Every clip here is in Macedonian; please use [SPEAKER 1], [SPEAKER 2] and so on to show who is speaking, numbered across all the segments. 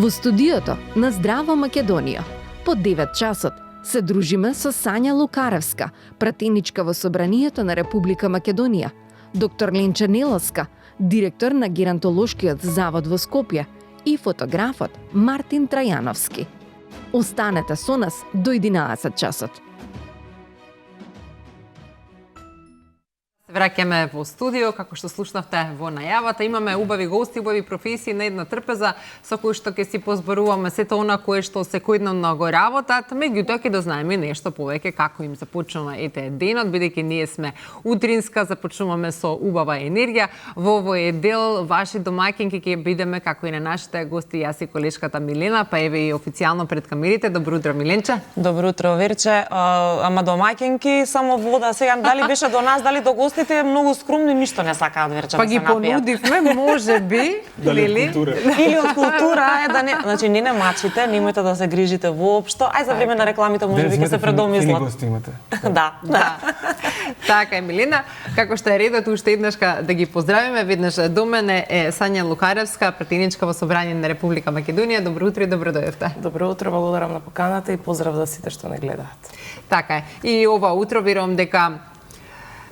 [SPEAKER 1] Во студиото на Здрава Македонија, по 9 часот, се дружиме со Сања Лукаревска, пратеничка во Собранието на Република Македонија, доктор Ленче Неловска, директор на Геронтолошкиот завод во Скопје и фотографот Мартин Трајановски. Останете со нас до 11 часот.
[SPEAKER 2] Враќаме во студио, како што слушнавте во најавата, имаме убави гости, убави професии на една трпеза со кои што ќе си позборуваме сето она кое што секојдневно го работат, меѓутоа ќе дознаеме нешто повеќе како им започнува денот, бидејќи ние сме утринска, започнуваме со убава енергија. Во овој дел ваши домаќинки ќе бидеме како и на нашите гости, јас и колешката Милена, па еве и официјално пред камерите. Добро утро, Миленче.
[SPEAKER 3] Добро утро, Верче. Ама домаќинки само вода. Сега дали беше до нас, дали до гостите, многу скромни, ништо не сакаат, Верче,
[SPEAKER 2] па
[SPEAKER 3] да се напијат.
[SPEAKER 2] Па ги понудивме, можеби,
[SPEAKER 3] или од култура е да не, значи не мачите, немојте да се грижите воопшто. Ај за време на рекламите можеби ќе се предомислат.
[SPEAKER 4] Гости имате.
[SPEAKER 3] Да.
[SPEAKER 2] Така е, Милена, како што е редот уште еднашка да ги поздравиме, веднаш до мене е Сања Лукаревска, пратеничка во Собрание на Република Македонија. Добро утро и добро дојдовте.
[SPEAKER 5] Добро утро, благодарам на поканата и поздрав за сите што не гледаат.
[SPEAKER 2] Така е. И ова утро верувам дека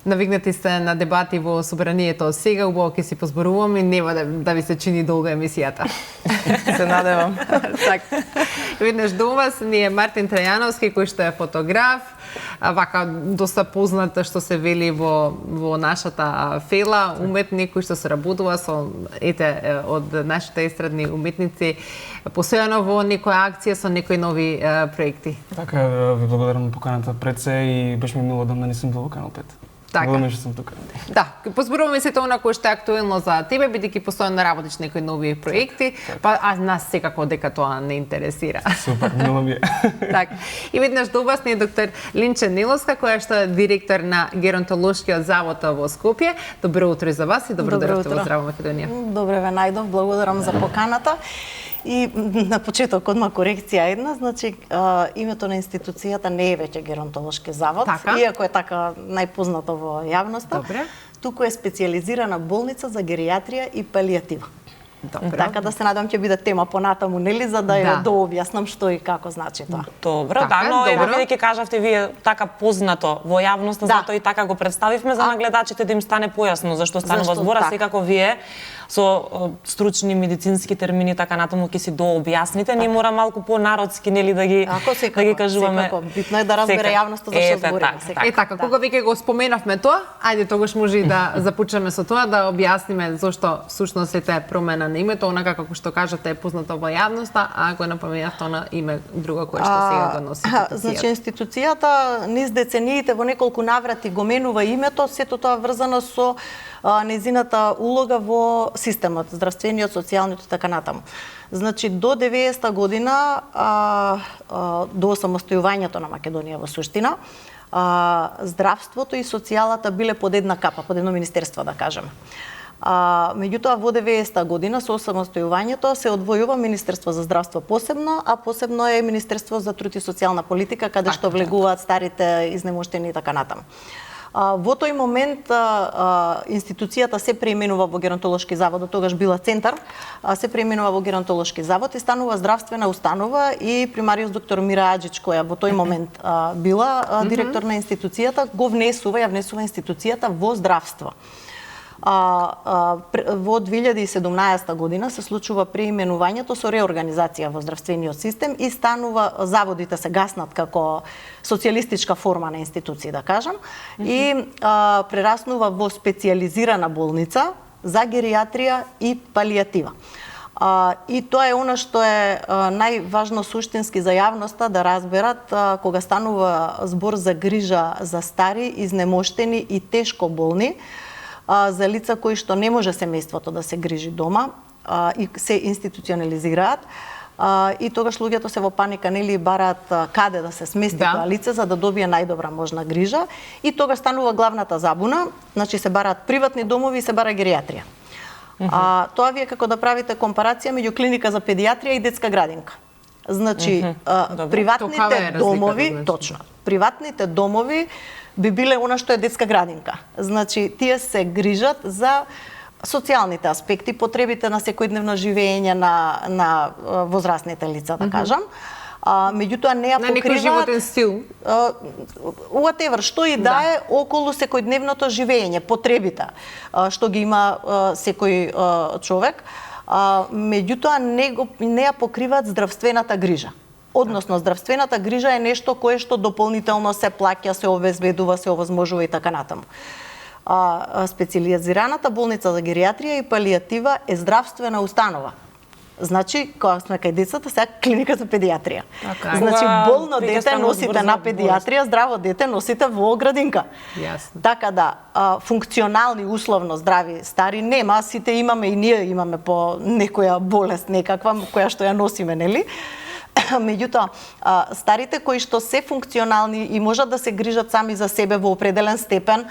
[SPEAKER 2] навигнати сте на дебати во Собранието сега, убаво ќе си позборуваме и нема да ви се чини долга емисијата.
[SPEAKER 5] Се надевам.
[SPEAKER 2] Така. Веднаш до вас ни е Мартин Трајановски, кој што е фотограф, вака доста познат што се вели во нашата фела, уметник кој што се работува со од нашите естрадни уметници, постојано во некоја акција со некои нови проекти.
[SPEAKER 4] Така, ви благодарам на поканата пред се и беше ми мило да не сум бил во Канал 5.
[SPEAKER 2] Така.
[SPEAKER 4] Благодарам што сум тука.
[SPEAKER 2] Да, позборуваме сето она кое што е актуелно за тебе, бидејќи постојано работиш некои нови проекти, па нас секако дека тоа не интересира.
[SPEAKER 4] Супер, мило ми е.
[SPEAKER 2] Така. И веднаш до вас ни е доктор Ленче Неловска, која што е директор на Геронтолошкиот завод во Скопје. Добро утро и за вас и добро дојдовте во Здрава Македонија.
[SPEAKER 6] Добре ве најдов, благодарам за поканата. И на почеток одма корекција една, значи името на институцијата не е веќе Геронтолошки завод,
[SPEAKER 2] така?
[SPEAKER 6] Иако е така најпознато во јавноста.
[SPEAKER 2] Добре.
[SPEAKER 6] Туку е специјализирана болница за геријатрија и палијатива.
[SPEAKER 2] Добре.
[SPEAKER 6] Така да се надам ќе биде тема понатаму, нели, за да ја дообјаснам што и како значи тоа.
[SPEAKER 3] Добро, така, да, но еве бидејќи кажавте вие така познато во јавноста, затоа и така го представивме за нагледачите да им стане појасно зашто станува збора, секако вие со стручни медицински термини така натаму ќе си дообјасните, не мора малку понародски нели да ги кажуваме.
[SPEAKER 6] Секако, битно е да разбере јавноста за што збориме.
[SPEAKER 2] Така, кога веќе го споменавме тоа, ајде тогаш може и да започнеме со тоа да објасниме зошто всушност е таа промена на името, онака како што кажате е познато во јавноста, а го напоменавте на име друго кое што сега го носи институцијата.
[SPEAKER 6] Значи институцијата низ децениите во неколку наврати го менува името, сето тоа врзано со незината улога во системот, здравствениот, социјалниот и така натаму. Значи до 90-та година, до самостојувањето на Македонија во суштина, здравството и социјалата биле под една капа, под едно министерство да кажеме. Меѓутоа во 90-та година со самостојувањето се одвојува Министерство за здравство посебно, а посебно е Министерство за труд и социјална политика каде што влегуваат старите, изнемоштени и така натаму. Во тој момент институцијата се преименува во Геронтолошки завод, до тогаш била центар, се преименува во Геронтолошки завод и станува здравствена установа и примариус доктор Мира Аџич, која во тој момент била директор на институцијата, ја внесува институцијата во здравство. Во 2017 година се случува преименувањето со реорганизација во здравствениот систем и станува, заводите се гаснат како социјалистичка форма на институции, да кажам, и прераснува во специјализирана болница за геријатрија и палијатива. И тоа е она што е најважно суштински за јавноста да разберат кога станува збор за грижа за стари, изнемоштени и тешко болни, за лица кои што не може семејството да се грижи дома и се институционализираат. И тогаш луѓето се во паника, нели, бараат каде да се смести тоа лице за да добие најдобра можна грижа. И тогаш станува главната забуна, значи се бараат приватни домови и се бара геријатрија. Тоа вие како да правите компарација меѓу клиника за педијатрија и детска градинка. Значи, приватните домови, точно, приватните домови би биле она што е детска градинка. Значи, тие се грижат за социјалните аспекти, потребите на секојдневно живење на возрастните лица, да кажам. Меѓутоа не ја покриваат...
[SPEAKER 2] На некој животен стил?
[SPEAKER 6] Whatever, што и да е околу секојдневното живење, потребите, што ги има секој човек, меѓутоа не ја покриваат здравствената грижа. Односно, здравствената грижа е нешто кое што дополнително се плаќа, се обезбедува, се овозможува и така натаму. Специализираната болница за гериатрија и палијатива е здравствена установа. Значи, кога сме кај децата, сега клиника за педиатрија. Значи, болно дете носите на педиатрија, здраво дете носите во градинка.
[SPEAKER 2] Јасно.
[SPEAKER 6] Така да, функционални, условно здрави стари нема, сите имаме и ние имаме по некоја болест некаква, која што ја носиме, нели? Меѓутоа, старите кои што се функционални и можат да се грижат сами за себе во определен степен,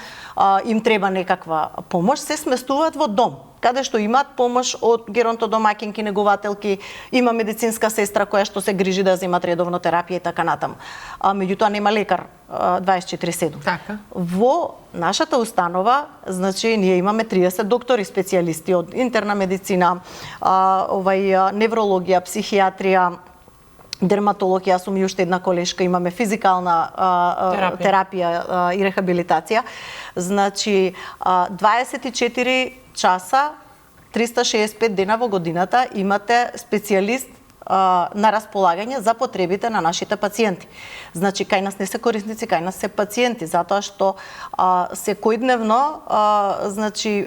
[SPEAKER 6] им треба некаква помош, се сместуваат во дом, каде што имаат помош од геронтодомаќинки, негователки, има медицинска сестра која што се грижи да земат редовно терапија и така натаму. Меѓутоа нема лекар 24/7.
[SPEAKER 2] Така.
[SPEAKER 6] Во нашата установа, значи ние имаме 30 доктори специјалисти од интерна медицина, неврологија, психијатрија, дерматологија, јас сум и уште една колешка, имаме физикална терапија и рехабилитација. Значи, 24 часа, 365 дена во годината имате специјалист на располагање за потребите на нашите пациенти. Значи, кај нас не се корисници, кај нас се пациенти, затоа што секојдневно значи,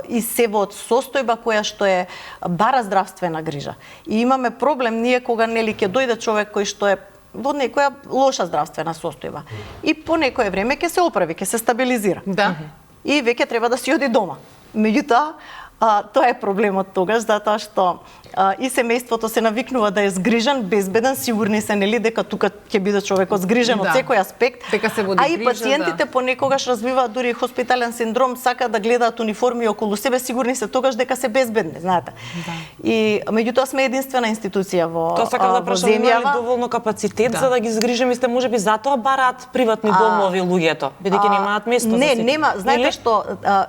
[SPEAKER 6] и се во состојба која што е бара здравствена грижа. И имаме проблем ние кога нели ќе дојде човек кој што е во некоја лоша здравствена состојба. И по некое време ќе се оправи, ќе се стабилизира.
[SPEAKER 2] Да.
[SPEAKER 6] И веќе треба да си оди дома. Меѓутоа, тоа е проблемот тогаш, затоа што и семејството се навикнува да е згрижен, безбеден, сигурни се нели дека тука ќе биде човекот згрижен од секој аспект.
[SPEAKER 2] А
[SPEAKER 6] и пациентите понекогаш развиваат дури хоспитален синдром, сака да гледаат униформи околу себе, сигурни се тогаш дека се безбедни, знаете. И меѓутоа сме единствена институција во
[SPEAKER 3] Тоа сакам да прашам, има ли доволно капацитет за да ги згрижиме, сте можеби затоа бараат приватни домови луѓето, бидејќи немаат место за
[SPEAKER 6] сите. Не, нема, знаете што,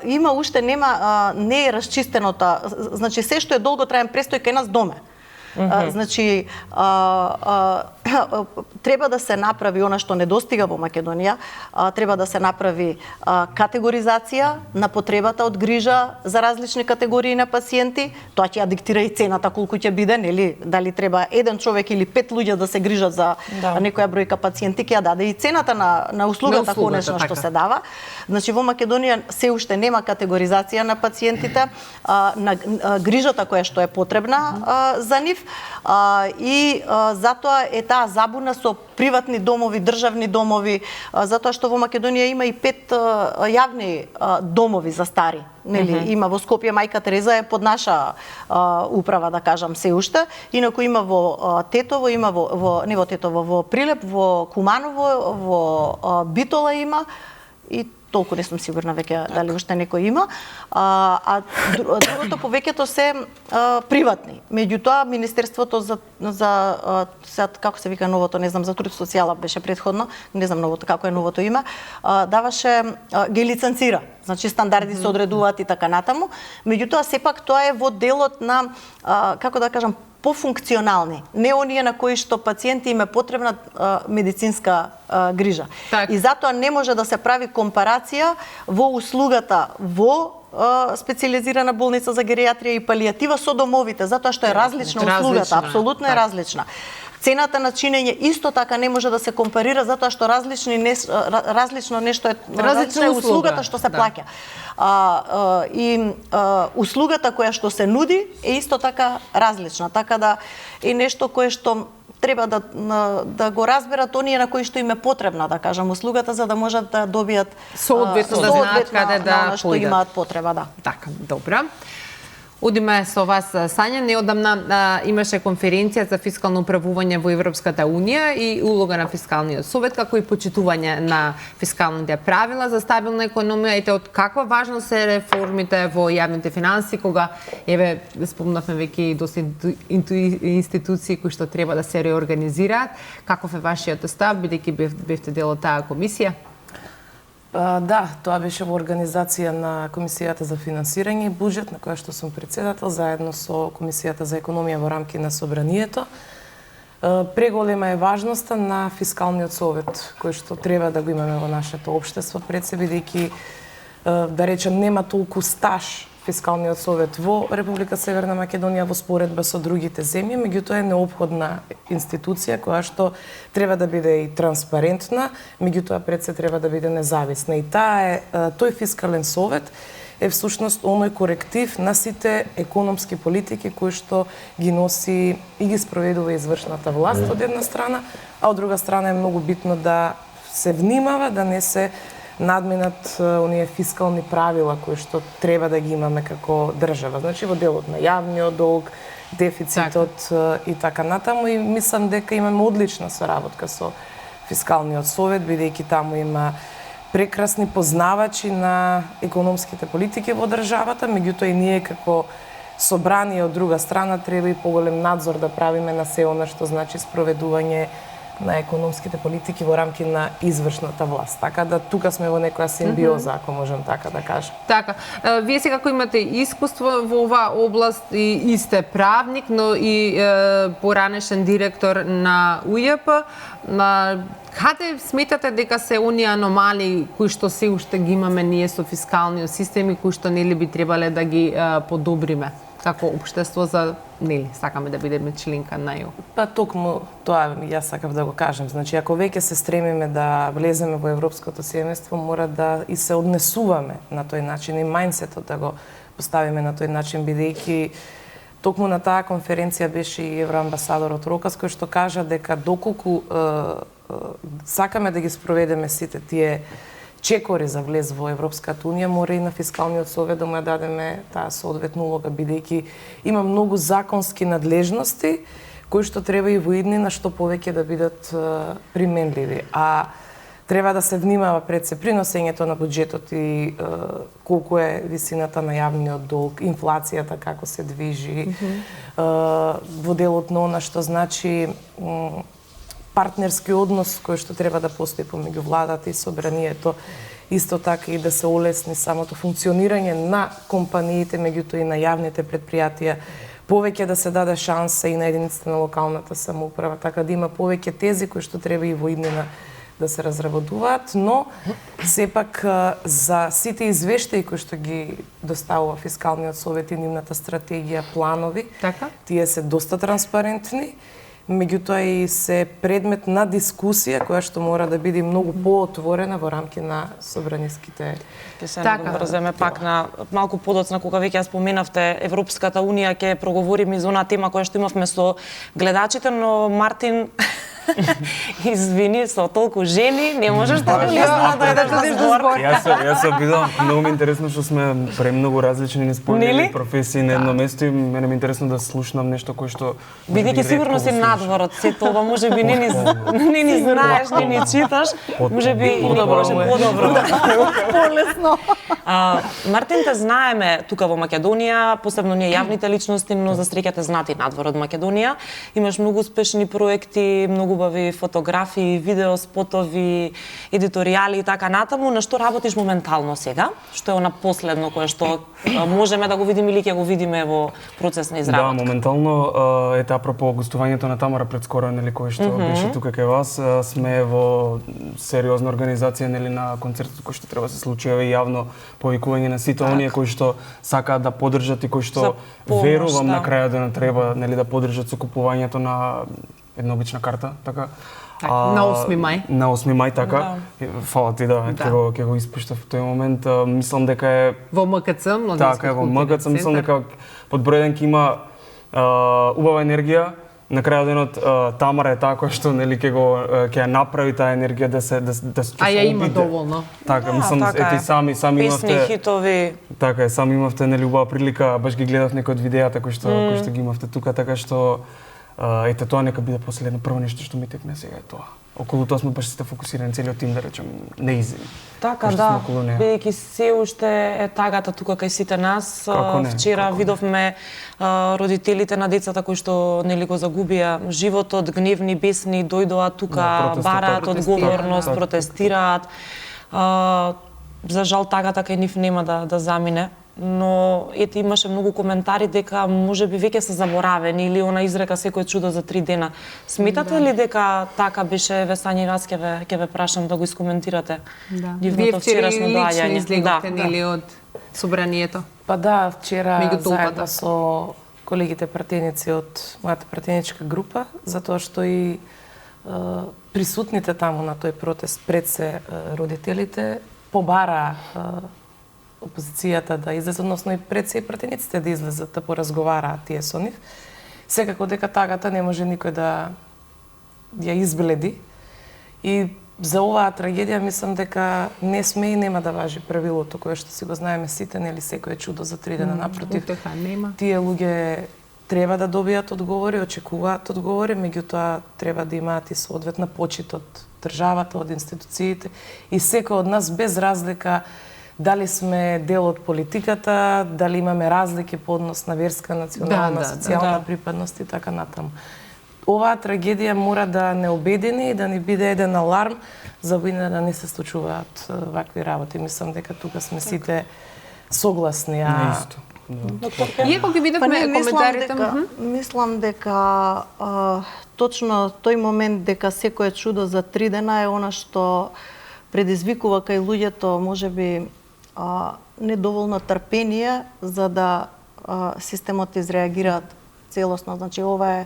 [SPEAKER 6] има уште не е расчистеното, значи се што е долготраен престој кај нас доме. Значи, треба да се направи она што недостига во Македонија, треба да се направи категоризација на потребата од грижа за различни категории на пациенти. Тоа ќе ја диктира и цената колку ќе биде, нели, дали треба еден човек или 5 луѓе да се грижат за некоја бројка пациенти, ќе ја даде и цената на услугата конечно што се дава. Значи, во Македонија се уште нема категоризација на пациентите, на грижата која што е потребна за нив. И затоа е таа забуна со приватни домови, државни домови, затоа што во Македонија има и 5 јавни домови за стари. Нели, има во Скопје, Мајка Тереза е под наша управа, да кажам, се уште. Инаку има во Тетово, има не во Тетово, во Прилеп, во Куманово, во Битола има и толку не сум сигурна веќе дали уште некој има, другото повеќето се приватни. Меѓутоа Министерството за како се вика новото, не знам, за труд социјала беше претходно, не знам новото како е новото име, даваше ги лиценцира. Значи стандарди се одредуваат и така натаму. Меѓутоа сепак тоа е во делот на како да кажам пофункционални, не оние на кои што пациенти им е потребна медицинска грижа. И затоа не може да се прави компарација во услугата во специализирана болница за гериатрија и палијатива со домовите, затоа што е различна услугата, апсолутно е различна. Цената на чинење исто така не може да се компарира затоа што различно нешто е различна услугата што се плаќа. И услугата која што се нуди е исто така различна, така да е нешто кое што треба да го разберат оние на кои што им е потребна, да кажам, услугата за да можат да добијат
[SPEAKER 2] соодветно да знаат каде да
[SPEAKER 6] што имаат потреба, да.
[SPEAKER 2] Така, добро. Одиме со вас, Сања. Неодамна имаше конференција за фискално управување во Европската Унија и улога на фискалниот совет, како и почитување на фискалните правила за стабилна економија. Ете, од каква важност се реформите во јавните финанси, кога, еве, спомнавме веќе и доста институции кои што треба да се реорганизираат. Каков е вашиот став, бидејќи бевте дел од таа комисија?
[SPEAKER 5] Да, тоа беше во организација на Комисијата за финансирање и буџет, на која што сум председател, заедно со Комисијата за економија во рамки на Собранието. Преголема е важноста на фискалниот совет, кој што треба да го имаме во нашето општество пред се, бидејќи, да речем, нема толку стаж фискалниот совет во Република Северна Македонија во споредба со другите земји, меѓутоа е неопходна институција која што треба да биде и транспарентна, меѓутоа пред се треба да биде независна. И тој фискален совет е всушност оној коректив на сите економски политики кои што ги носи и ги спроведува извршната власт од една страна, а од друга страна е многу битно да се внимава да не се надминат оние фискални правила кои што треба да ги имаме како држава. Значи во делот на јавниот долг, дефицитот и така натаму, и мислам дека имаме одлична соработка со фискалниот совет, бидејќи таму има прекрасни познавачи на економските политики во државата, меѓутоа и ние како собрание од друга страна треба и поголем надзор да правиме на се она што значи спроведување на економските политики во рамки на извршната власт. Така да тука сме во некоја симбиоза, ако можам така да кажам.
[SPEAKER 2] Така, вие сега како имате искуство во оваа област и сте правник, но и поранешен директор на УЈП, каде сметате дека се оние аномалии кои што се уште ги имаме ние со фискалниот систем и кои што нели би требале да ги подобриме како општество за нели сакаме да бидеме членка на ЕУ?
[SPEAKER 5] Па токму тоа јас сакав да го кажам. Значи ако веќе се стремиме да влеземе во европското семејство, мора да и се однесуваме на тој начин и мајндсетот да го поставиме на тој начин, бидејќи токму на таа конференција беше и евроамбасадорот Рокас кој што кажа дека доколку сакаме да ги спроведеме сите тие чекори за влез во Европската Унија, мора и на фискалниот совет да му ја дадеме таа соодветна улога, бидејќи има многу законски надлежности кои што треба и во иднина што повеќе да бидат применливи. А треба да се внимава пред се при носењето на буџетот и колку е висината на јавниот долг, инфлацијата како се движи, во делот на она што значи партнерски однос кој што треба да постои помеѓу владата и собранието, исто така и да се олесни самото функционирање на компаниите, меѓутоа и на јавните предпријатија, повеќе да се даде шанса и на единиците на локалната самоуправа, така да има повеќе тези кои што треба и во иднина да се разработуваат, но сепак за сите извештаи кои што ги доставува фискалниот совет и нивната стратегија, планови, тие се доста транспарентни, меѓутоа и се предмет на дискусија која што мора да биде многу поотворена во рамки на собраниските.
[SPEAKER 3] Ќе се наврземе пак на малку подоцна кога веќе ја споменавте Европската Унија, ќе проговориме за онаа тема која што имавме со гледачите, но Мартин извини, со толку жени, не можеш толку лесно да дојдеш на збор.
[SPEAKER 4] Јас се обидам, многу ми интересно што сме премногу различни неспојни професии на едно место и мене ми интересно да слушнам нешто кој што
[SPEAKER 3] бидејќи сигурно си надворот, се тоа можеби не ни знаеш, не ни читаш, можеби подобро.
[SPEAKER 6] Полесно.
[SPEAKER 3] Мартин, те знаеме тука во Македонија, посебно ние јавните личности, но за среќа те знати надвор од Македонија. Имаш многу успешни проекти, многу убави фотографии, видео спотови, едиторијали и така натаму. На што работиш моментално сега? Што е она последно кое што можеме да го видиме или ќе го видиме во процес на изработка?
[SPEAKER 4] Да, моментално ете апропо гостувањето на Тамара пред скоро, нели, кој што беше тука кај вас, сме во сериозна организација, нели, на концертот кој што треба да се случи и јавно повикување на сите оние кои што сакаат да поддржат и кои што верувам на крајот да треба, нели, да поддржат со купувањето на една обична карта, така.
[SPEAKER 2] На 8 мај.
[SPEAKER 4] На 8 мај, така. Фала ти, ќе го испуштав в тој момент. Мислам дека е
[SPEAKER 2] во МКЦ,
[SPEAKER 4] така, во МКЦ, мислам дека под број 1 ќе има убава енергија. На крајот денот Тамара е таа која што нели ќе ја направи таа енергија да се
[SPEAKER 2] А ја има доволно.
[SPEAKER 4] Така, мислам ете сами имавте
[SPEAKER 3] песни, хитови.
[SPEAKER 4] Така е, сами имавте нели убава прилика, баш ги гледав некои од видеата кои што ги имавте тука, така што ете тоа нека биде последно прво нешто што ми текне сега е тоа. Околу тоа сме баш сите фокусирани, целиот тим, да речем, неизин.
[SPEAKER 3] Така, да, бидејќи се уште е тагата тука кај сите нас. Вчера видовме родителите на децата кои што нели го загубија животот, гневни, бесни, дојдоа тука, бараат одговорност, протестираат. За жал тагата кај нив нема да замине, но ете имаше многу коментари дека можеби веќе се заборавени или она изрека секој чудо за 3 дена. Сметате ли дека така беше? Весање, вас ќе ве прашам да го искоментирате.
[SPEAKER 2] Вие вчера лично излегохте нели од собранието?
[SPEAKER 5] Па да, вчера заедно со колегите пратеници од мојата пратеничка група, затоа што и присутните таму на тој протест пред се родителите побара опозицијата да излезе, односно и пред се и пратениците да излезат да поразговараат тие со нив. Секако дека тагата не може никој да ја избледи. И за оваа трагедија мислам дека не сме и нема да важи правилото кое што си го знаеме сите, нели секој чудо за 3 дена. Напротив, тие луѓе треба да добијат одговори, очекуваат одговори, меѓутоа треба да имаат и соодветна почит од државата, од институциите и секој од нас без разлика дали сме дел од политиката, дали имаме разлики по однос на верска, национална, социјална припадност и така натаму. Оваа трагедија мора да не обедини и да ни биде еден аларм за да не се случуваат вакви работи. Мислам дека тука сме сите согласни.
[SPEAKER 2] Иако ги видовме коментарите,
[SPEAKER 6] мислам дека точно тој момент дека секое чудо за 3 дена е она што предизвикува кај луѓето можеби недоволно трпение за да системот изреагираат целосно. Значи ова е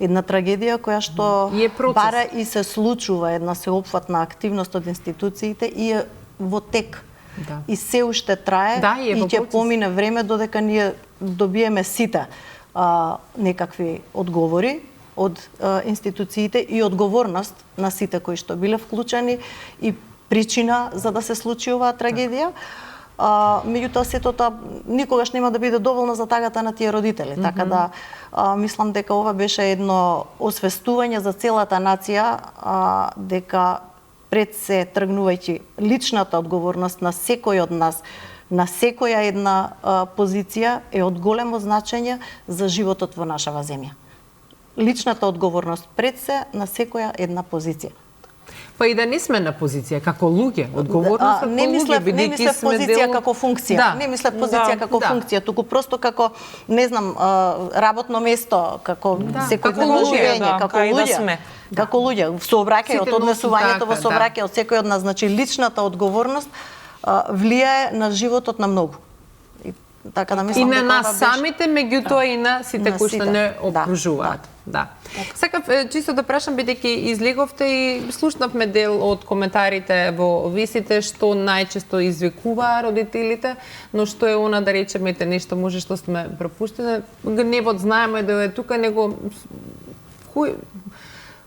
[SPEAKER 6] една трагедија која што бара и се случува една сеопфатна активност од институциите и е во тек. Да. И се уште трае и ќе помине време додека ние добиеме сите некакви одговори од институциите и одговорност на сите кои што биле вклучени и причина за да се случи оваа трагедија. Меѓутоа сето тоа никогаш нема да биде доволно за тагата на тие родители. Така да мислам дека ова беше едно освестување за целата нација дека пред се тргнувајќи личната одговорност на секој од нас, на секоја една позиција е од големо значење за животот во нашава земја. Личната одговорност пред се на секоја една позиција.
[SPEAKER 2] Па и да не сме на позиција како луѓе, одговорност како луѓе, бидејќи сме
[SPEAKER 6] позиција како функција. Не мислев позиција како функција, туку просто како не знам работно место, како секојдневно живење, како луѓе. Како луѓе, сообраќајот, однесувањето во сообраќајот, секој од нас, значи личната одговорност влијае на животот на многу. Така да мислам дека
[SPEAKER 2] и на нас самите, меѓутоа и на сите кои што не обкружуваат. Да. Сакав чисто да прашам, бидејќи излеговте и слушнавме дел од коментарите во висите што најчесто извикуваа родителите, но што е она да речеме нешто може што сме пропуштени. Гневот знаеме да е тука, него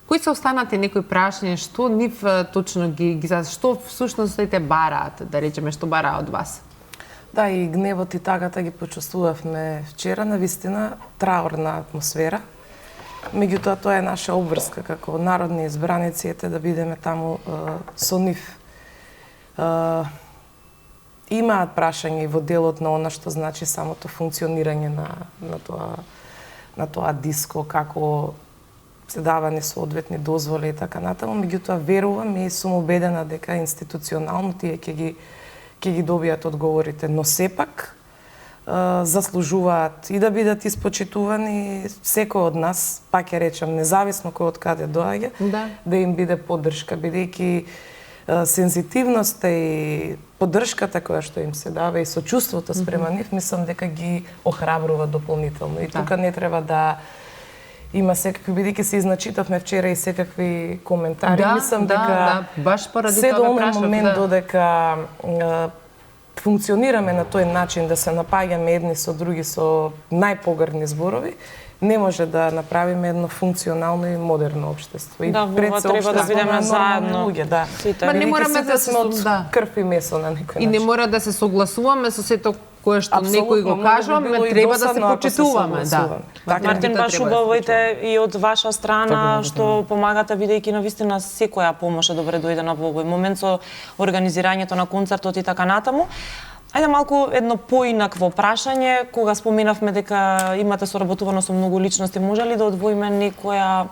[SPEAKER 2] кои се останати некои прашања, што нив точно ги што всушност те бараат, да речеме, што бараат од вас?
[SPEAKER 5] Да, и гневот и тагата ги почувствувавме вчера, навистина траурна атмосфера. Меѓутоа тоа е наша обврска како народни избраници, ете да бидеме таму со нив. Имаат прашања и во делот на она што значи самото функционирање на тоа диско, како се давани соодветни дозволи и така натаму, меѓутоа верувам и сум убедена дека институционално тие ќе ги добијат одговорите, но сепак заслужуваат и да бидат испочитувани секој од нас, пак ќе речам, независно кој од каде доаѓа, да им биде поддршка, бидејќи сензитивноста и поддршката која што им се дава и сочувството спрема нив, мислам дека ги охрабрува дополнително. И тука не треба да има секакви, бидејќи се изначитавме вчера и секакви коментари, мислам дека
[SPEAKER 2] баш поради
[SPEAKER 5] се до
[SPEAKER 2] тоа
[SPEAKER 5] оној момент додека функционираме на тој начин да се напаѓаме едни со други со најпогрдни зборови, не може да направиме едно функционално и модерно општество. И
[SPEAKER 3] пред се треба да бидеме заедно.
[SPEAKER 2] Ма не мораме да се
[SPEAKER 5] од крв и месо на некој начин.
[SPEAKER 2] И не мора да се согласуваме со сето кое што некој го кажува, треба да се почитуваме.
[SPEAKER 3] Мартин, баш убаво и од ваша страна што помагате, бидејќи навистина секоја помош е добре дојде на овој момент со организирањето на концертот и така натаму. Ајде малку едно поинакво прашање, кога споменавме дека имате соработувано со многу личности, може ли да одвоиме некоја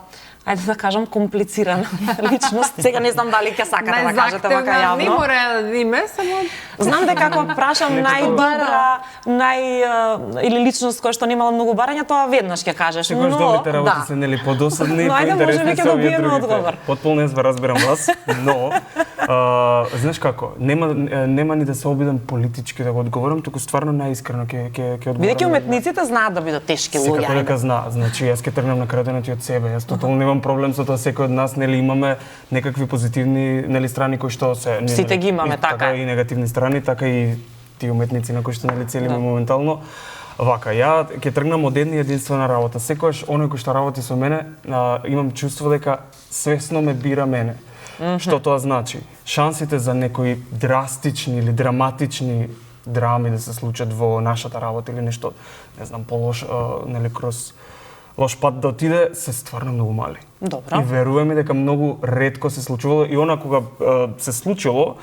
[SPEAKER 3] ајде да кажам, комплицирана личност. Сега не знам дали ќе сакате да кажете вака јавно.
[SPEAKER 2] Не мора име, само...
[SPEAKER 3] Знам дека ако прашам најдобра, или личност која што немала многу барања, тоа веднаш ќе кажеш.
[SPEAKER 4] Секогаш добрите работи се нели подосадни и поинтересни се овие другите. Потполно не разбирам вас, но знаеш како, нема ни да се обидам политички да го одговорам, туку стварно најискрено ќе одговорам.
[SPEAKER 3] Бидејќи уметниците знаат да бидат тешки луѓе.
[SPEAKER 4] Секако дека знаат, значи јас ќе тргнам накраденати од себе. Јас тотално немам проблем со тоа, секој од нас нели имаме некакви позитивни нели страни кои што се
[SPEAKER 3] сите ги имаме, така
[SPEAKER 4] и негативни страни, така и тие уметници на кои што нели целиме моментално. Вака, ја ќе тргнам од една единствена работа. Секогаш оној кој што работи со мене, имам чувство дека свесно ме бира мене. Што тоа значи? Шансите за некои драстични или драматични драми да се случат во нашата работа или нешто, не знам, полош, нели кроз лош пат да отиде, се стварно многу мали.
[SPEAKER 3] Добро.
[SPEAKER 4] И веруваме дека многу ретко се случувало и она кога се случило,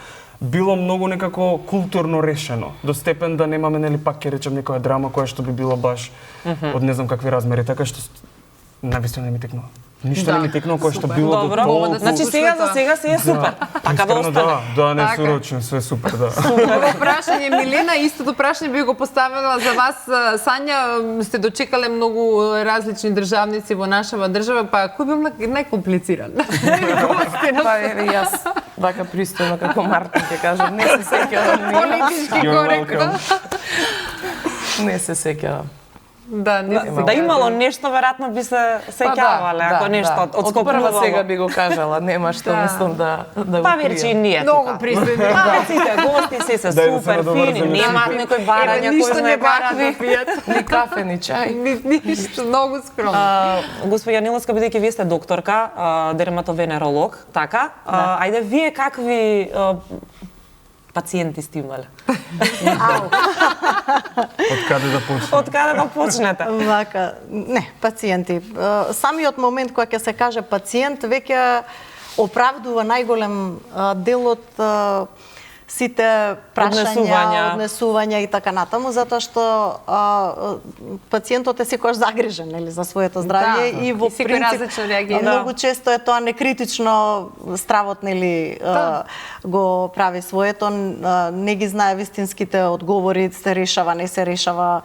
[SPEAKER 4] било многу некако културно решено, до степен да немаме нели пак ќе речем некоја драма која што би било баш од не знам какви размери, така што навистина не ми текнува. Ништо не ми текнува кое што било до толку.
[SPEAKER 3] Значи сега за сега си е супер. Така да остане.
[SPEAKER 4] Да, не сурочно, све супер, да.
[SPEAKER 2] Друго прашање, Милена, истото прашање би го поставила за вас. Сања, сте дочекале многу различни државници во нашава држава, па кој бил најкомплициран?
[SPEAKER 5] Па еве јас вака пристојно како Мартин ќе кажам, не се сеќавам.
[SPEAKER 2] Политички коректно.
[SPEAKER 5] Не се сеќавам.
[SPEAKER 2] Да, не се
[SPEAKER 3] да имало нешто, веројатно би се сеќавале, ако нешто одскокнувало.
[SPEAKER 5] Од прва сега би го кажала, нема што мислам да го
[SPEAKER 3] па верчи и ние тука.
[SPEAKER 2] Многу пристојни.
[SPEAKER 3] Сите гости се супер фини, нема некој барања кои знае какви.
[SPEAKER 5] Ни кафе, ни чај.
[SPEAKER 2] Ништо, многу скромно.
[SPEAKER 3] Госпоѓа Ниловска, бидејќи вие сте докторка, дерматовенеролог, така, ајде вие какви пациенти сте имале?
[SPEAKER 4] Од каде да почнете?
[SPEAKER 3] Од каде да почнете?
[SPEAKER 6] Вака, не, пациенти. Самиот момент кога ќе се каже пациент веќе оправдува најголем дел од сите прашања, однесувања и така натаму, затоа што пациентот е секогаш загрижен нели за своето здравје и во принцип многу често е тоа некритично стравот нели го прави своето, не ги знае вистинските одговори, се решава, не се решава,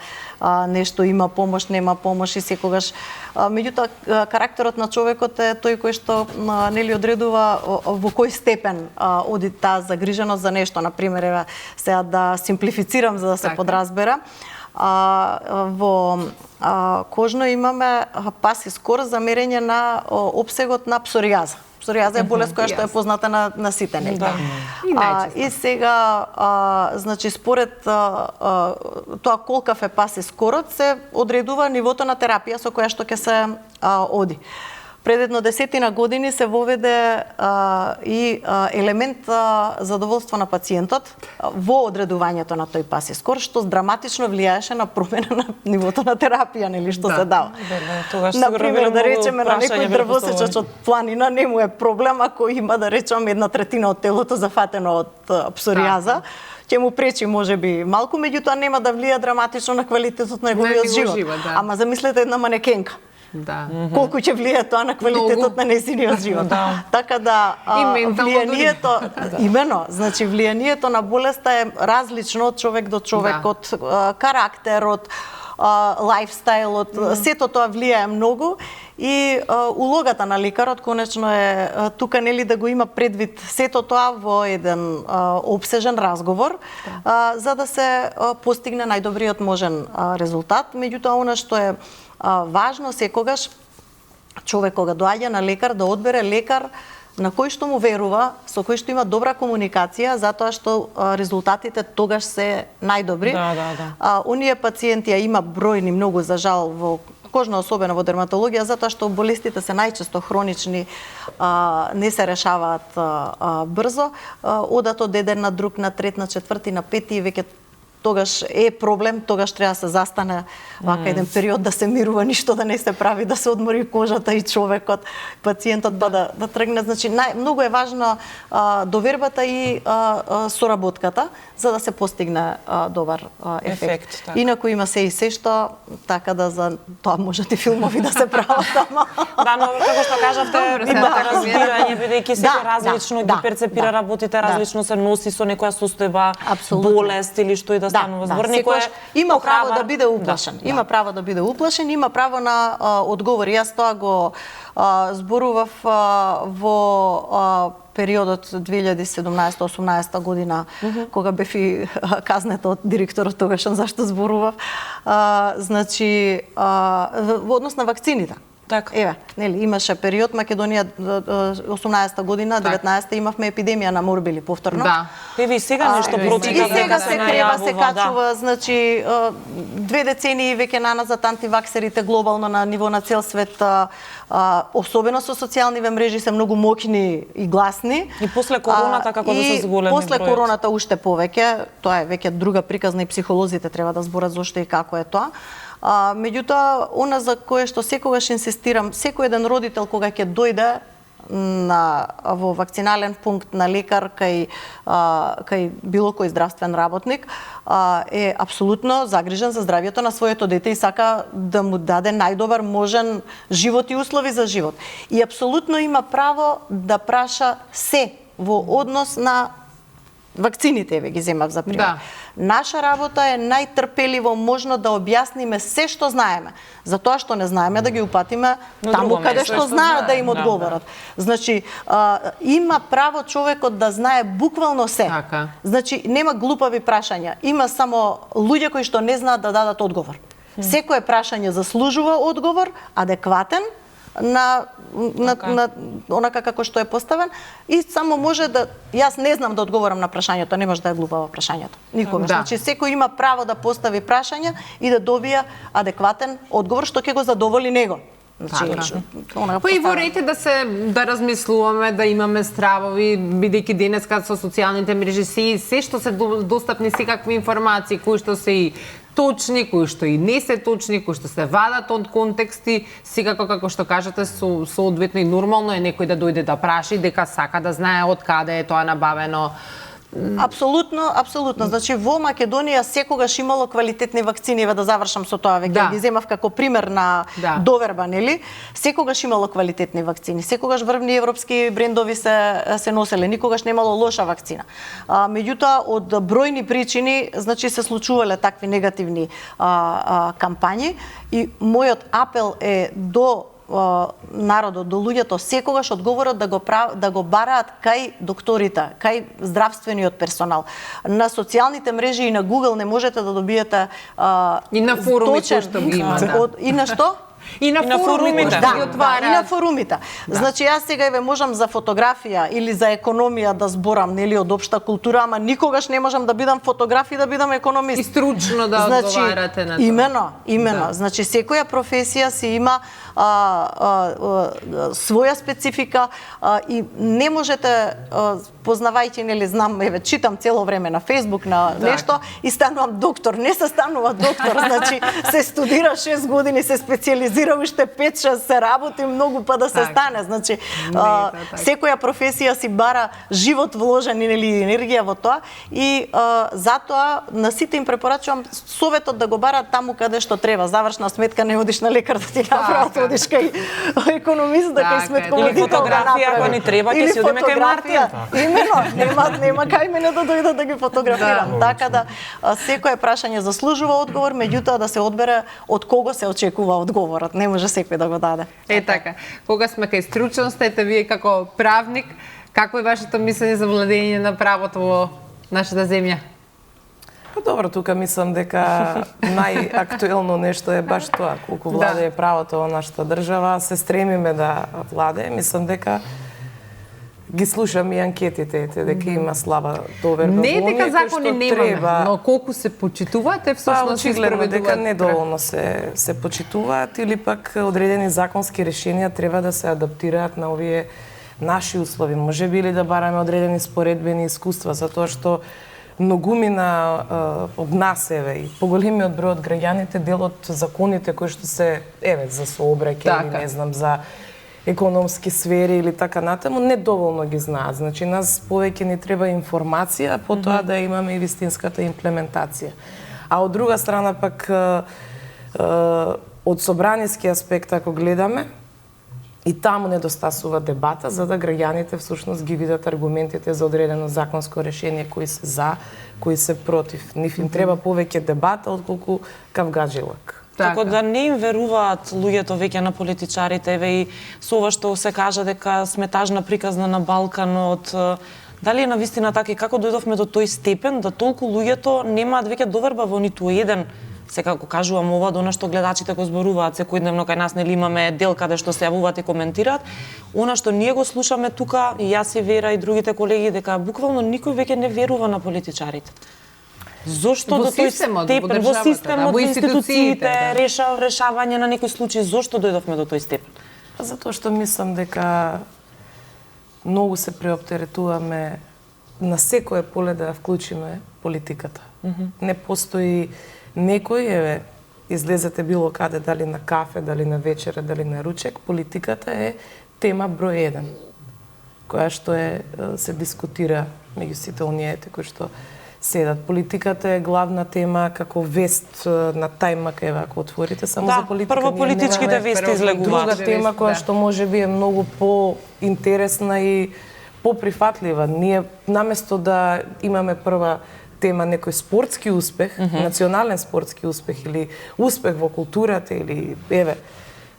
[SPEAKER 6] нешто има помош, нема помош и секогаш меѓутоа карактерот на човекот е тој кој што нели одредува во кој степен оди таа загриженост за нешто. Например, еве сега да симплифицирам за да се подразбера. Во кожно имаме паси скор за мерење на опсегот на псоријаза. Псоријаза е болест која што е позната на сите нели. И сега значи според тоа колкав е паси скорот се одредува нивото на терапија со која што ќе се оди. Пред едно 10 години се воведе и елемент задоволство на пациентот во одредувањето на тој паси скор, што драматично влијаеше на промена на нивото на терапија, нели што се дава. Например, да речеме на некој дрвосечач од планина не му е проблем ако има да речеме 1/3 од телото зафатено од псоријаза. Ќе му пречи можеби малку, меѓутоа нема да влија драматично на квалитетот на неговиот живот. Ама замислете една манекенка.
[SPEAKER 2] Да.
[SPEAKER 6] Колку ќе влие тоа на квалитетот на нејзиниот живот. Така да влијанието имено, значи влијанието на болеста е различно од човек до човек, од карактер, од лајфстајлот, сето тоа влијае многу и улогата на лекарот конечно е тука нели да го има предвид сето тоа во еден обсежен разговор за да се постигне најдобриот можен резултат. Меѓутоа она што е важно секогаш човек кога доаѓа на лекар да одбере лекар на кој што му верува, со кој што има добра комуникација, затоа што резултатите тогаш се најдобри. Оние пациенти има бројни многу за жал во кожно, особено во дерматологија, затоа што болестите се најчесто хронични, не се решаваат брзо, одат од еден на друг, на трет, на четврти, на пети и веќе тогаш е проблем, тогаш треба да се застане вака еден период да се мирува, ништо да не се прави, да се одмори кожата и човекот, пациентот да тргне. Значи многу е важна довербата и соработката за да се постигне добар ефект. Инаку има се и се што така да за тоа можат и филмови да се прават, ама
[SPEAKER 3] да, но како што кажавте, имате разбирање бидејќи секој различно ги перцепира работите, различно се носи со некоја состојба, болест или што и да станува збор.
[SPEAKER 6] Некој има право да биде уплашен. Има право да биде уплашен, има право на одговори. Јас тоа го зборував во периодот 2017-18 година, кога бев и казнета од директорот тогашен зашто зборував. Значи, во однос на вакцините.
[SPEAKER 3] Така.
[SPEAKER 6] Еве, нели, имаше период Македонија 18 година, 19 имавме епидемија на морбили повторно.
[SPEAKER 2] Да.
[SPEAKER 3] Еве и сега нешто против.
[SPEAKER 6] И сега се треба се качува, значи 2 децении веќе наназад антиваксерите глобално на ниво на цел свет, особено со социјалниве мрежи се многу моќни и гласни.
[SPEAKER 3] И после короната како да се зголеми бројот.
[SPEAKER 6] После короната уште повеќе, тоа е веќе друга приказна и психолозите треба да зборат зошто и како е тоа. Меѓутоа, она за кое што секогаш инсистирам, секој еден родител кога ќе дојде во вакцинален пункт на лекар кај било кој здравствен работник е апсолутно загрижен за здравјето на своето дете и сака да му даде најдобар можен живот и услови за живот. И апсолутно има право да праша се во однос на вакцините, еве ги земав за пример.
[SPEAKER 2] Да.
[SPEAKER 6] Наша работа е најтрпеливо можно да објасниме се што знаеме. За тоа што не знаеме да ги упатиме таму каде што знаат да им одговорат. Значи, има право човекот да знае буквално се.
[SPEAKER 2] Така.
[SPEAKER 6] Значи, нема глупави прашања. Има само луѓе кои што не знаат да дадат одговор. Секое прашање заслужува одговор, адекватен, на онака како што е поставен и само може да јас не знам да одговорам на прашањето, не може да е глупаво прашањето. Никогаш.
[SPEAKER 2] Да.
[SPEAKER 6] Значи секој има право да постави прашања и да добија адекватен одговор што ќе го задоволи него. Значи,
[SPEAKER 2] Па и во ред е да размислуваме, да имаме стравови, бидејќи денеска со социјалните мрежи се што се достапни секакви информации кои што се и точни, кои што и не се точни, кои што се вадат од контексти, секако како што кажете, соодветно и нормално е некој да дојде да праши дека сака да знае од каде е тоа набавено.
[SPEAKER 6] Апсолутно, апсолутно. Значи во Македонија секогаш имало квалитетни вакцини, да завршам со тоа, веќе ги земав како пример на доверба, нели? Секогаш имало квалитетни вакцини, секогаш врвни европски брендови се носеле, никогаш немало лоша вакцина. Меѓутоа од бројни причини, значи се случувале такви негативни кампањи и мојот апел е до народот, до луѓето, секогаш одговорот да го бараат кај докторите, кај здравствениот персонал. На социјалните мрежи и на Google не можете да добиете
[SPEAKER 2] и на форумите што ги има.
[SPEAKER 6] И на што?
[SPEAKER 2] И на форумите што ги отвараат.
[SPEAKER 6] И на форумите. Значи јас сега еве можам за фотографија или за економија да зборам, нели, од општа култура, ама никогаш не можам да бидам фотограф и да бидам економист.
[SPEAKER 2] И стручно да одговарате на тоа.
[SPEAKER 6] Имено. Значи секоја професија си има своја специфика и не можете познавајќи, нели, знам, еве читам цело време на Facebook на нешто и станувам доктор. Не се станува доктор, значи се студира 6 години, се специализира уште 5-6, се работи многу па да се стане. Значи секоја професија си бара живот вложен или енергија во тоа и затоа на сите им препорачувам советот да го барат таму каде што треба. Завршна сметка не одиш на лекар да ти направат, одиш кај економист да кај сметководител.
[SPEAKER 3] Или фотографија ако ни треба, ќе си одиме кај Мартин.
[SPEAKER 6] Имено, нема кај мене да дојдат да ги фотографирам. Така да секое прашање заслужува одговор, меѓутоа да се одбере од кого се очекува одговорот. Не може секој да го даде.
[SPEAKER 2] Така. Кога сме кај стручност, ете вие како правник, какво е вашето мислење за владење на правото во нашата земја?
[SPEAKER 5] Добро, тука мислам дека најактуелно нешто е баш тоа, колку владее правото во нашата држава, се стремиме да владее. Мислам дека ги слушам и анкетите, дека има слаба доверба.
[SPEAKER 2] Не е дека закони немаме, но колку се почитуваат е всушност
[SPEAKER 5] очигледно дека недоволно се почитуваат или пак одредени законски решенија треба да се адаптираат на овие наши услови. Може би или да бараме одредени споредбени искуства, затоа што многумина од нас, и поголемиот број од граѓаните дел од законите кои што се, за сообраќај или не знам, за економски сфери или така натаму, недоволно ги знаат. Значи, нас повеќе ни треба информација, потоа да имаме и вистинската имплементација. А од друга страна пак, од собраниски аспект, ако гледаме, и таму недостасува дебата, за да граѓаните всушност ги видат аргументите за одредено законско решение, кои се за, кои се против. Нив им треба повеќе дебата, отколку кавгаџилак.
[SPEAKER 3] Како да не им веруваат луѓето веќе на политичарите, и со ова што се кажа дека сме тажна приказна на Балканот, дали е навистина така и како дојдовме до тој степен да толку луѓето немаат веќе доверба во ниту еден, секако кажувам ова, до што гледачите го зборуваат секојдневно кај нас, нели имаме дел каде што се јавуваат и коментираат, она што ние го слушаме тука, и јас и Вера и другите колеги, дека буквално никој веќе не верува на политичарите. Зошто до тој степен, во системот, во институциите, решавање на некој случај, зошто дојдовме до тој степен?
[SPEAKER 5] Затоа што мислам дека многу се преоптеретуваме на секое поле да ја вклучиме политиката. Не постои некој, излезете било каде, дали на кафе, дали на вечера, дали на ручек, политиката е тема број 1, која што се дискутира меѓу сите оние кои што седат. Политиката е главна тема како вест на Тајмак, ако отворите само за политика.
[SPEAKER 3] Прво политичките вести излегуваат.
[SPEAKER 5] Друга тема која што може би е многу по-интересна и поприфатлива. Ние наместо да имаме прва тема некој спортски успех, национален спортски успех или успех во културата или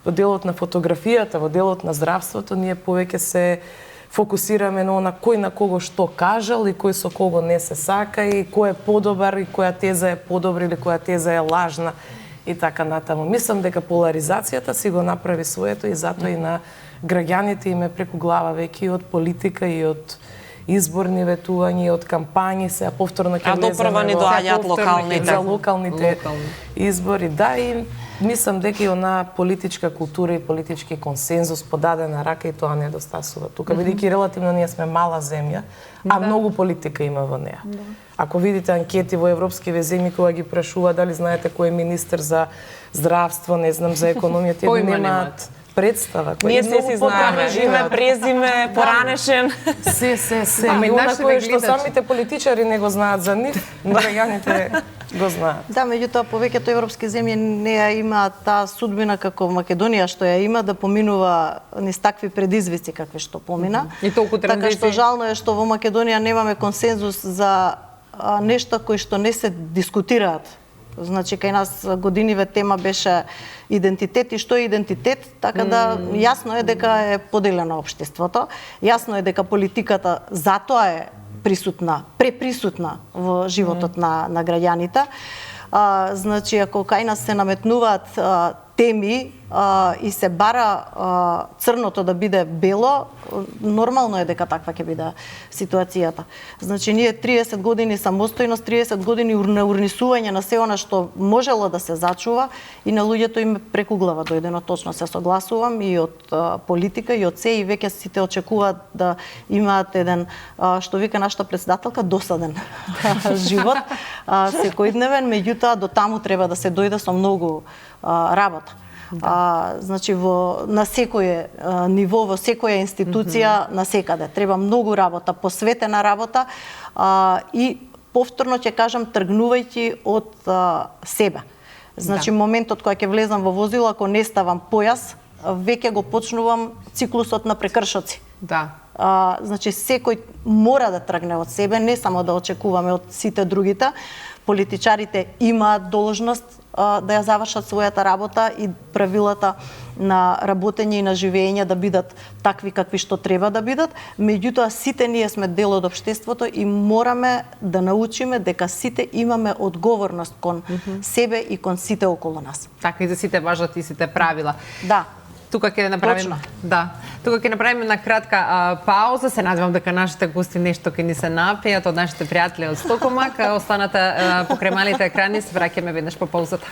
[SPEAKER 5] во делот на фотографијата, во делот на здравството, ние повеќе се фокусираме на она кој на кого што кажал и кој со кого не се сака и кој е подобар и која теза е подобра или која теза е лажна и така натаму. Мислам дека поларизацијата си го направи своето и затоа и на граѓаните им е преку глава веќе и од политика и од изборни ветувања и од кампањи, сега повторно ќе влеземе
[SPEAKER 3] допрва ни доаѓаат
[SPEAKER 5] локалните избори. Да, и мислам дека и она политичка култура и политички консензус подадена рака и тоа недостасува тука, бидејќи релативно ние сме мала земја, а многу политика има во неа. Ако видите анкети во европскиве земји кога ги прашува дали знаете кој е министер за здравство, не знам, за економија, тие немаат представа.
[SPEAKER 3] Ние се си знаеме, име, презиме, поранешен.
[SPEAKER 5] Се. Ами она кое што самите политичари не го знаат за нив, граѓаните го знаат.
[SPEAKER 6] Да, меѓутоа повеќето европски земји не ја имаат таа судбина како Македонија што ја има да поминува низ такви предизвици какви што помина.
[SPEAKER 2] И толку транзиции.
[SPEAKER 6] Така што жално е што во Македонија немаме консензус за нешта кои што не се дискутираат. Значи, кај нас годиниве тема беше идентитет и што е идентитет, така да јасно е дека е поделено општеството, јасно е дека политиката затоа е присутна, преприсутна во животот на граѓаните. Значи, ако кај нас се наметнуваат теми и се бара црното да биде бело, нормално е дека таква ќе биде ситуацијата. Значи, ние 30 години самостојност, 30 години урнисување на се она што можело да се зачува и на луѓето им преку глава дојдено, точно се согласувам и од политика и од се, и веќе сите очекуваат да имаат еден, што вика нашата председателка, досаден живот, секојдневен, меѓутоа до таму треба да се дојде со многу работа. Значи на секое ниво, во секоја институција, на секаде треба многу работа, посветена работа и повторно ќе кажам тргнувајќи од себе. Значи моментот кога ќе влезам во возило, ако не ставам појас, веќе го почнувам циклусот на прекршоци.
[SPEAKER 2] Да.
[SPEAKER 6] Значи секој мора да тргне од себе, не само да очекуваме од сите другите. Политичарите имаат должност да ја завршат својата работа и правилата на работење и на живење да бидат такви какви што треба да бидат. Меѓутоа сите ние сме дел од општеството и мораме да научиме дека сите имаме одговорност кон себе и кон сите околу нас.
[SPEAKER 2] Така и за сите важат и сите правила.
[SPEAKER 6] Да.
[SPEAKER 2] Тука ќе направиме, тука ќе направиме на кратка пауза. Се надевам дека нашите гости нешто ќе ни се напијат од нашите пријатели од Стокомак. Останата покрај малите екрани, се враќаме веднаш по паузата.